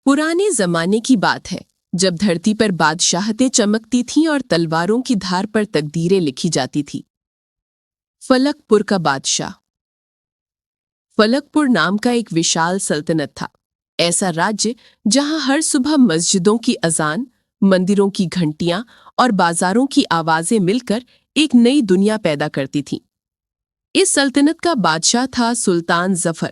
पुराने जमाने की बात है जब धरती पर बादशाहतें चमकती थीं और तलवारों की धार पर तकदीरें लिखी जाती थी। फलकपुर का बादशाह। फलकपुर नाम का एक विशाल सल्तनत था। ऐसा राज्य जहां हर सुबह मस्जिदों की अजान, मंदिरों की घंटियां और बाजारों की आवाजें मिलकर एक नई दुनिया पैदा करती थीं। इस सल्तनत का बादशाह था सुल्तान जफर,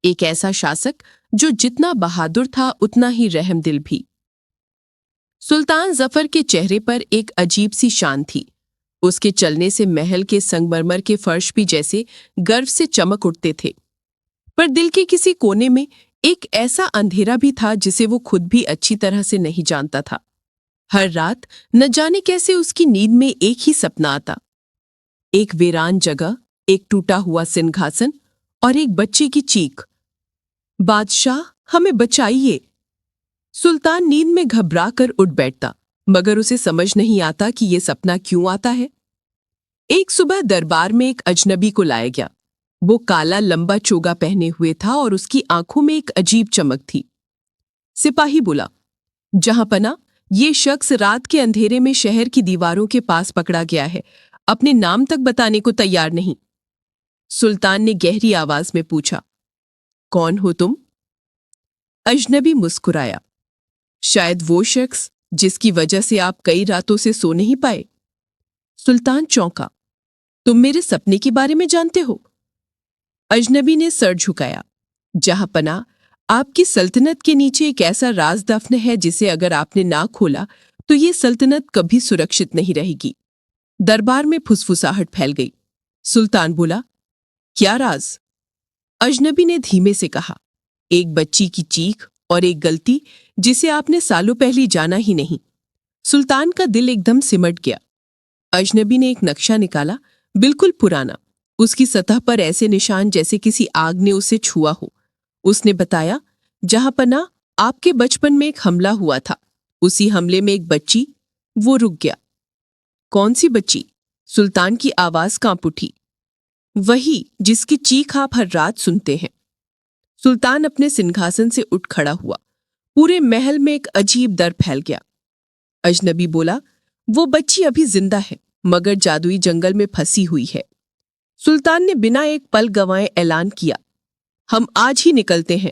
एक ऐसा शासक जो जितना बहादुर था उतना ही रहमदिल भी। सुल्तान जफर के चेहरे पर एक अजीब सी शान थी। उसके चलने से महल के संगमरमर के फर्श भी जैसे गर्व से चमक उठते थे। पर दिल के किसी कोने में एक ऐसा अंधेरा भी था जिसे वो खुद भी अच्छी तरह से नहीं जानता था। हर रात न जाने कैसे उसकी नींद में एक ही सपना आता। एक वीरान जगह, एक टूटा हुआ सिंहासन और एक बच्चे की चीख, बादशाह हमें बचाइए। सुल्तान नींद में घबरा कर उठ बैठता, मगर उसे समझ नहीं आता कि ये सपना क्यों आता है। एक सुबह दरबार में एक अजनबी को लाया गया। वो काला लंबा चोगा पहने हुए था और उसकी आंखों में एक अजीब चमक थी। सिपाही बोला, जहांपना, ये शख्स रात के अंधेरे में शहर की दीवारों के पास पकड़ा गया है, अपने नाम तक बताने को तैयार नहीं। सुल्तान ने गहरी आवाज में पूछा, कौन हो तुम? अजनबी मुस्कुराया, शायद वो शख्स जिसकी वजह से आप कई रातों से सो नहीं पाए। सुल्तान चौंका, तुम मेरे सपने के बारे में जानते हो? अजनबी ने सर झुकाया, जहांपना, आपकी सल्तनत के नीचे एक ऐसा राज दफन है जिसे अगर आपने ना खोला तो ये सल्तनत कभी सुरक्षित नहीं रहेगी। दरबार में फुसफुसाहट फैल गई। सुल्तान बोला, क्या राज? अजनबी ने धीमे से कहा, एक बच्ची की चीख और एक गलती जिसे आपने सालों पहले जाना ही नहीं। सुल्तान का दिल एकदम सिमट गया। अजनबी ने एक नक्शा निकाला, बिल्कुल पुराना। उसकी सतह पर ऐसे निशान जैसे किसी आग ने उसे छुआ हो। उसने बताया, जहांपना, आपके बचपन में एक हमला हुआ था। उसी हमले में एक बच्ची। वो रुक गया। कौन सी बच्ची? सुल्तान की आवाज कांप उठी। वही जिसकी चीख आप हर रात सुनते हैं। सुल्तान अपने सिंहासन से उठ खड़ा हुआ। पूरे महल में एक अजीब डर फैल गया। अजनबी बोला, वो बच्ची अभी जिंदा है, मगर जादुई जंगल में फंसी हुई है। सुल्तान ने बिना एक पल गंवाए ऐलान किया, हम आज ही निकलते हैं।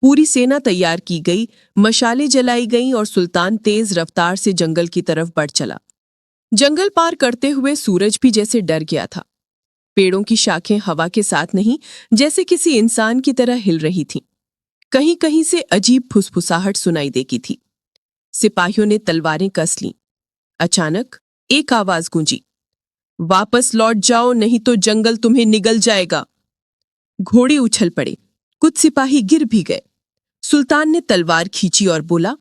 पूरी सेना तैयार की गई, मशालें जलाई गईं और सुल्तान तेज रफ्तार से जंगल की तरफ बढ़ चला। जंगल पार करते हुए सूरज भी जैसे डर गया था। पेड़ों की शाखें हवा के साथ नहीं, जैसे किसी इंसान की तरह हिल रही थीं। कहीं कहीं से अजीब फुसफुसाहट सुनाई देती थी। सिपाहियों ने तलवारें कस लीं। अचानक एक आवाज गूंजी, वापस लौट जाओ नहीं तो जंगल तुम्हें निगल जाएगा। घोड़े उछल पड़े, कुछ सिपाही गिर भी गए। सुल्तान ने तलवार खींची और बोला,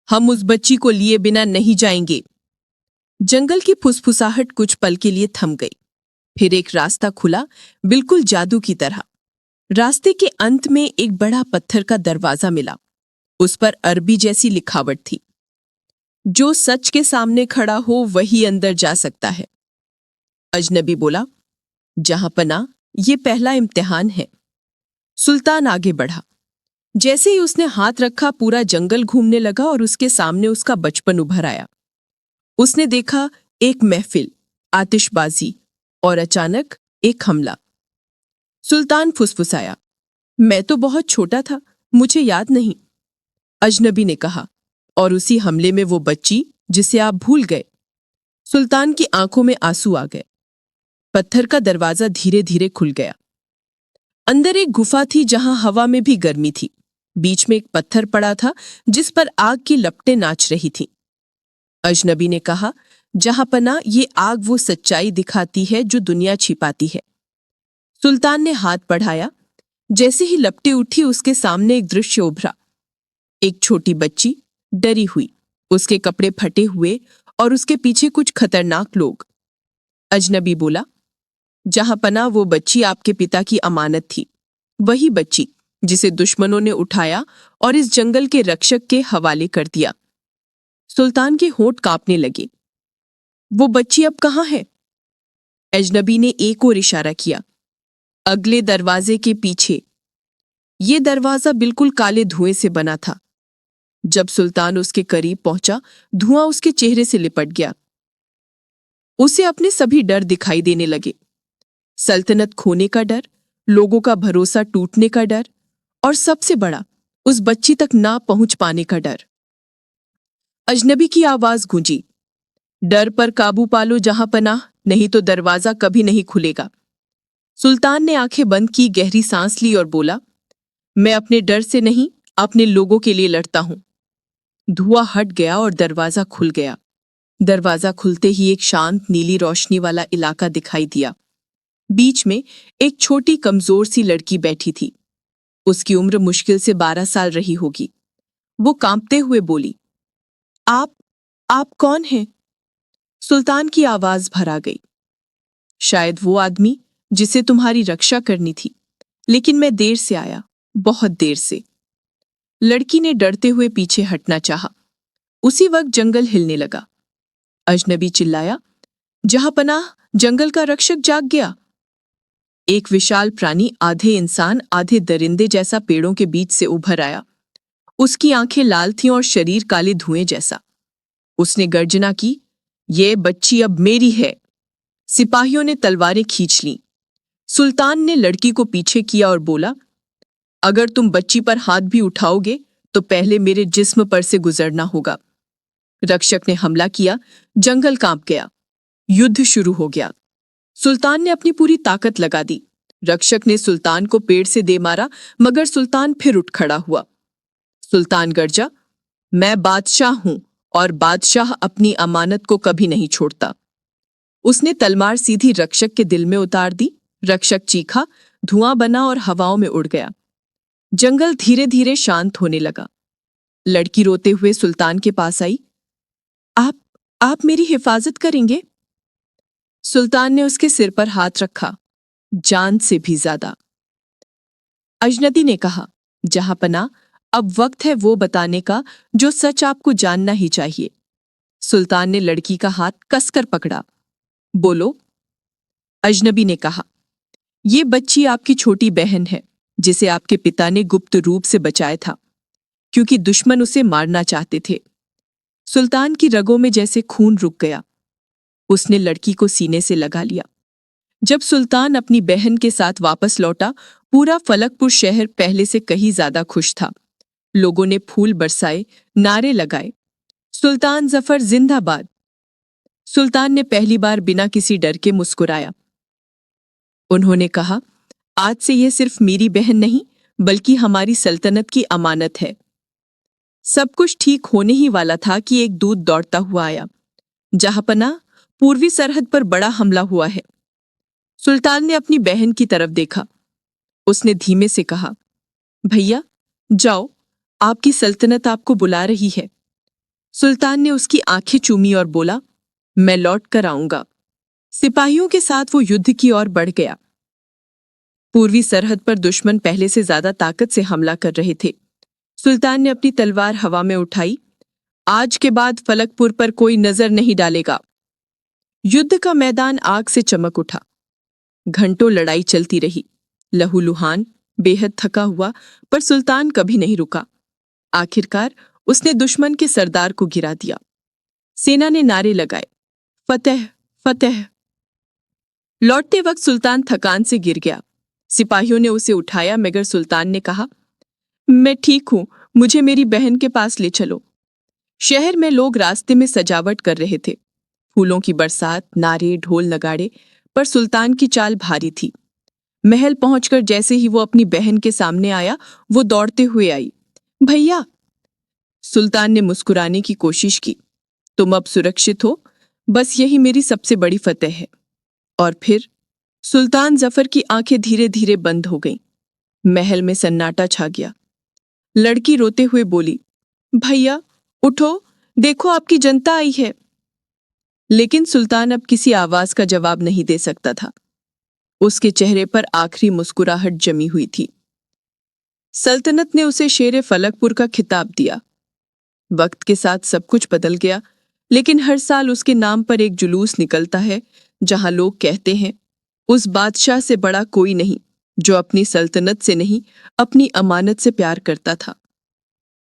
हम उस बच्ची को लिए बिना नहीं जाएंगे। जंगल की फुसफुसाहट कुछ पल के लिए थम गई। फिर एक रास्ता खुला, बिल्कुल जादू की तरह। रास्ते के अंत में एक बड़ा पत्थर का दरवाजा मिला। उस पर अरबी जैसी लिखावट थी, जो सच के सामने खड़ा हो वही अंदर जा सकता है। अजनबी बोला, जहांपना, ये पहला इम्तिहान है। सुल्तान आगे बढ़ा। जैसे ही उसने हाथ रखा, पूरा जंगल घूमने लगा और उसके सामने उसका बचपन उभर आया। उसने देखा एक महफिल, आतिशबाजी और अचानक एक हमला। सुल्तान फुसफुसाया, मैं तो बहुत छोटा था, मुझे याद नहीं। अजनबी ने कहा, और उसी हमले में वो बच्ची जिसे आप भूल गए। सुल्तान की आंखों में आंसू आ गए। पत्थर का दरवाजा धीरे धीरे खुल गया। अंदर एक गुफा थी जहां हवा में भी गर्मी थी। बीच में एक पत्थर पड़ा था जिस पर आग की लपटें नाच रही थीं। अजनबी ने कहा, जहांपना, ये आग वो सच्चाई दिखाती है जो दुनिया छिपाती है। सुल्तान ने हाथ बढ़ाया। जैसे ही लपटें उठी, उसके सामने एक दृश्य उभरा। एक छोटी बच्ची, डरी हुई, उसके कपड़े फटे हुए और उसके पीछे कुछ खतरनाक लोग। अजनबी बोला, जहांपना, वो बच्ची आपके पिता की अमानत थी। वही बच्ची जिसे दुश्मनों ने उठाया और इस जंगल के रक्षक के हवाले कर दिया। सुल्तान के होंठ कांपने लगे। वो बच्ची अब कहाँ है? अजनबी ने एक और इशारा किया, अगले दरवाजे के पीछे। ये दरवाजा बिल्कुल काले धुएं से बना था, जब सुल्तान उसके करीब पहुंचा, धुआं उसके चेहरे से लिपट गया। उसे अपने सभी डर दिखाई देने लगे। सल्तनत खोने का डर, लोगों का भरोसा टूटने का डर, और सबसे बड़ा, उस बच्ची तक ना पहुंच पाने का डर। अजनबी की आवाज गूंजी, डर पर काबू पालो जहां पनाह, नहीं तो दरवाजा कभी नहीं खुलेगा। सुल्तान ने आंखें बंद की, गहरी सांस ली और बोला, मैं अपने डर से नहीं, अपने लोगों के लिए लड़ता हूं। धुआं हट गया और दरवाजा खुल गया। दरवाजा खुलते ही एक शांत नीली रोशनी वाला इलाका दिखाई दिया। बीच में एक छोटी कमजोर सी लड़की बैठी थी। उसकी उम्र मुश्किल से 12 साल रही होगी। वो कांपते हुए बोली, आप कौन हैं? सुल्तान की आवाज भर आ गई, शायद वो आदमी जिसे तुम्हारी रक्षा करनी थी, लेकिन मैं देर से आया, बहुत देर से। लड़की ने डरते हुए पीछे हटना चाहा। उसी वक्त जंगल हिलने लगा। अजनबी चिल्लाया, जहां पनाह, जंगल का रक्षक जाग गया। एक विशाल प्राणी, आधे इंसान आधे दरिंदे जैसा, पेड़ों के बीच से उभर आया। उसकी आंखें लाल थीं और शरीर काले धुएं जैसा। उसने गर्जना की, ये बच्ची अब मेरी है। सिपाहियों ने तलवारें खींच लीं। सुल्तान ने लड़की को पीछे किया और बोला, अगर तुम बच्ची पर हाथ भी उठाओगे तो पहले मेरे जिस्म पर से गुजरना होगा। रक्षक ने हमला किया। जंगल कांप गया। युद्ध शुरू हो गया। सुल्तान ने अपनी पूरी ताकत लगा दी। रक्षक ने सुल्तान को पेड़ से दे मारा, मगर सुल्तान फिर उठ खड़ा हुआ। सुल्तान गर्जा, मैं बादशाह हूं और बादशाह अपनी अमानत को कभी नहीं छोड़ता। उसने तलवार सीधी रक्षक के दिल में उतार दी। रक्षक चीखा, धुआं बना और हवाओं में उड़ गया। जंगल धीरे धीरे शांत होने लगा। लड़की रोते हुए सुल्तान के पास आई। आप मेरी हिफाजत करेंगे? सुल्तान ने उसके सिर पर हाथ रखा, जान से भी ज्यादा। अजनबी ने कहा, जहां पना, अब वक्त है वो बताने का जो सच आपको जानना ही चाहिए। सुल्तान ने लड़की का हाथ कसकर पकड़ा। बोलो। अजनबी ने कहा, ये बच्ची आपकी छोटी बहन है, जिसे आपके पिता ने गुप्त रूप से बचाया था, क्योंकि दुश्मन उसे मारना चाहते थे। सुल्तान की रगों में जैसे खून रुक गया। उसने लड़की को सीने से लगा लिया। जब सुल्तान अपनी बहन के साथ वापस लौटा, पूरा फलकपुर शहर पहले से कहीं ज्यादा खुश था। लोगों ने फूल बरसाए, नारे लगाए, सुल्तान जफर जिंदाबाद। सुल्तान ने पहली बार बिना किसी डर के मुस्कुराया। उन्होंने कहा, आज से यह सिर्फ मेरी बहन नहीं, बल्कि हमारी सल्तनत की अमानत है। सब कुछ ठीक होने ही वाला था कि एक दूत दौड़ता हुआ आया। जहांपना, पूर्वी सरहद पर बड़ा हमला हुआ है। सुल्तान ने अपनी बहन की तरफ देखा। उसने धीमे से कहा, भैया जाओ, आपकी सल्तनत आपको बुला रही है। सुल्तान ने उसकी आंखें चूमी और बोला, मैं लौट कर आऊंगा। सिपाहियों के साथ वो युद्ध की ओर बढ़ गया। पूर्वी सरहद पर दुश्मन पहले से ज्यादा ताकत से हमला कर रहे थे। सुल्तान ने अपनी तलवार हवा में उठाई। आज के बाद फलकपुर पर कोई नजर नहीं डालेगा। युद्ध का मैदान आग से चमक उठा। घंटों लड़ाई चलती रही। लहूलुहान, बेहद थका हुआ, पर सुल्तान कभी नहीं रुका। आखिरकार उसने दुश्मन के सरदार को गिरा दिया। सेना ने नारे लगाए, फतेह फतेह। लौटते वक्त सुल्तान थकान से गिर गया। सिपाहियों ने उसे उठाया, मगर सुल्तान ने कहा, मैं ठीक हूं, मुझे मेरी बहन के पास ले चलो। शहर में लोग रास्ते में सजावट कर रहे थे, फूलों की बरसात, नारे, ढोल नगाड़े, पर सुल्तान की चाल भारी थी। महल पहुंचकर जैसे ही वो अपनी बहन के सामने आया, वो दौड़ते हुए आई। भैया। सुल्तान ने मुस्कुराने की कोशिश की, तुम अब सुरक्षित हो, बस यही मेरी सबसे बड़ी फतेह है। और फिर सुल्तान जफर की आंखें धीरे धीरे बंद हो गईं। महल में सन्नाटा छा गया। लड़की रोते हुए बोली, भैया उठो, देखो आपकी जनता आई है। लेकिन सुल्तान अब किसी आवाज का जवाब नहीं दे सकता था। उसके चेहरे पर आखिरी मुस्कुराहट जमी हुई थी। सल्तनत ने उसे शेरे फलकपुर का खिताब दिया। वक्त के साथ सब कुछ बदल गया, लेकिन हर साल उसके नाम पर एक जुलूस निकलता है, जहां लोग कहते हैं, उस बादशाह से बड़ा कोई नहीं जो अपनी सल्तनत से नहीं, अपनी अमानत से प्यार करता था।